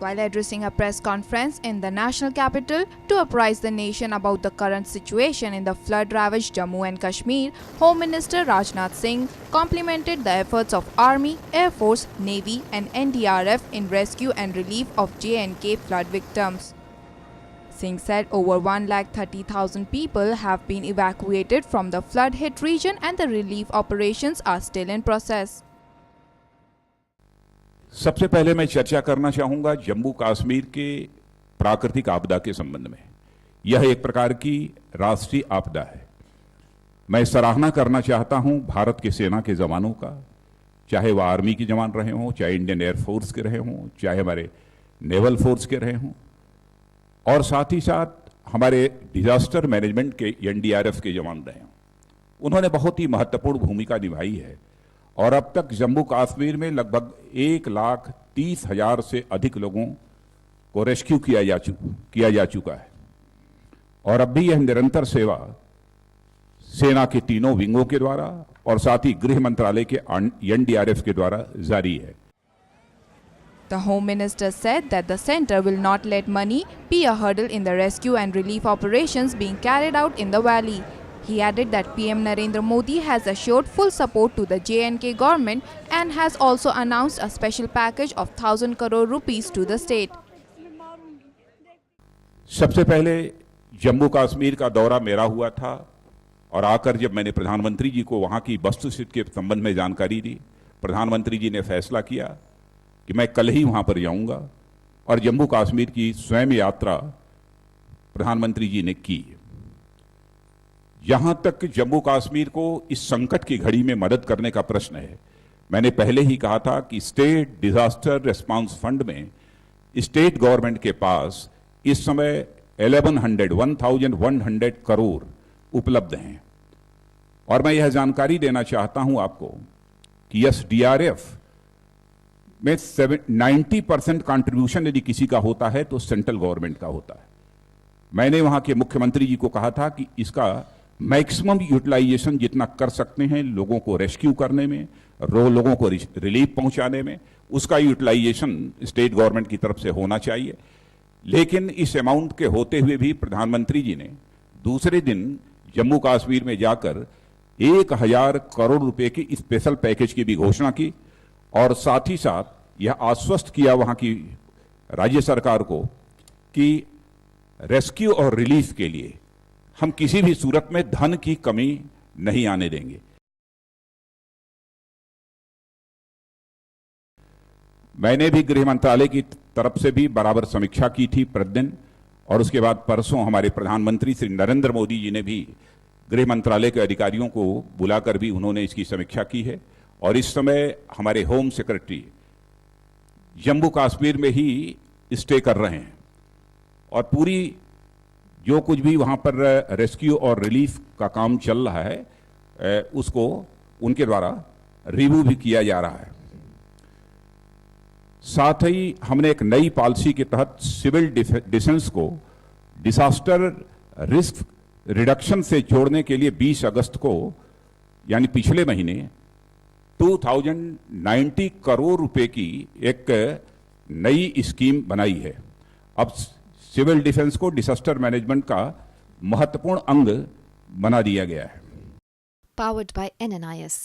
While addressing a press conference in the national capital to apprise the nation about the current situation in the flood-ravaged Jammu and Kashmir, Home Minister Rajnath Singh complimented the efforts of Army, Air Force, Navy and NDRF in rescue and relief of J&K flood victims. Singh said over 130,000 people have been evacuated from the flood-hit region and the relief operations are still in process. सबसे पहले मैं चर्चा करना चाहूंगा जम्मू कश्मीर के प्राकृतिक आपदा के संबंध में। यह एक प्रकार की राष्ट्रीय आपदा है। मैं सराहना करना चाहता हूं भारत के सेना के जवानों का, चाहे वह आर्मी के जवान रहे हों, चाहे इंडियन एयरफोर्स के रहे हों, चाहे हमारे नेवल फोर्स के रहे हों, और साथ ही साथ हमारे डिजास्टर मैनेजमेंट के एनडीआरएफ के जवान रहे हों। उन्होंने बहुत ही महत्वपूर्ण भूमिका निभाई है और अब तक जम्मू कश्मीर में लगभग 1,30,000 से अधिक लोगों को रेस्क्यू किया जा चुका है और अब भी यह निरंतर सेवा सेना के तीनों विंगों के द्वारा और साथ ही गृह मंत्रालय के एनडीआरएफ के द्वारा जारी है। The Home Minister said that the centre will not let money be a hurdle in the rescue and relief operations being carried out in the valley. He added that PM Narendra Modi has assured full support to the J&K government and has also announced a special package of 1,000 crore rupees to the state. सबसे पहले जम्मू कश्मीर का दौरा मेरा हुआ था और आकर जब मैंने प्रधानमंत्री जी को वहां की वस्तुस्थिति के संबंध में जानकारी दी, प्रधानमंत्री जी ने फैसला किया कि मैं कल ही वहां पर जाऊंगा और जम्मू कश्मीर की स्वयं यात्रा प्रधानमंत्री जी ने की। जहां तक जम्मू कश्मीर को इस संकट की घड़ी में मदद करने का प्रश्न है, मैंने पहले ही कहा था कि स्टेट डिजास्टर रिस्पांस फंड में स्टेट गवर्नमेंट के पास इस समय 1,100 करोड़ उपलब्ध हैं और मैं यह जानकारी देना चाहता हूं आपको कि एसडीआरएफ में 90% कंट्रीब्यूशन यदि किसी का होता है तो सेंट्रल गवर्नमेंट का होता है। मैंने वहां के मुख्यमंत्री जी को कहा था कि इसका मैक्सिमम यूटिलाइजेशन जितना कर सकते हैं लोगों को रेस्क्यू करने में, लोगों को रिलीफ पहुंचाने में, उसका यूटिलाइजेशन स्टेट गवर्नमेंट की तरफ से होना चाहिए। लेकिन इस अमाउंट के होते हुए भी प्रधानमंत्री जी ने दूसरे दिन जम्मू कश्मीर में जाकर 1,000 करोड़ रुपए की स्पेशल पैकेज की भी घोषणा की और साथ ही साथ यह आश्वस्त किया वहां की राज्य सरकार को कि रेस्क्यू और रिलीफ के लिए हम किसी भी सूरत में धन की कमी नहीं आने देंगे। मैंने भी गृह मंत्रालय की तरफ से भी बराबर समीक्षा की थी प्रतिदिन और उसके बाद परसों हमारे प्रधानमंत्री श्री नरेंद्र मोदी जी ने भी गृह मंत्रालय के अधिकारियों को बुलाकर भी उन्होंने इसकी समीक्षा की है और इस समय हमारे होम सेक्रेटरी जम्मू कश्मीर में ही स्टे कर रहे हैं और पूरी जो कुछ भी वहां पर रेस्क्यू और रिलीफ का काम चल रहा है उसको उनके द्वारा रिव्यू भी किया जा रहा है। साथ ही हमने एक नई पॉलिसी के तहत सिविल डिफेंस को डिजास्टर रिस्क रिडक्शन से जोड़ने के लिए 20 अगस्त को यानी पिछले महीने 2,090 करोड़ रुपए की एक नई स्कीम बनाई है। अब सिविल डिफेंस को डिजास्टर मैनेजमेंट का महत्वपूर्ण अंग बना दिया गया है। Powered by NNIS.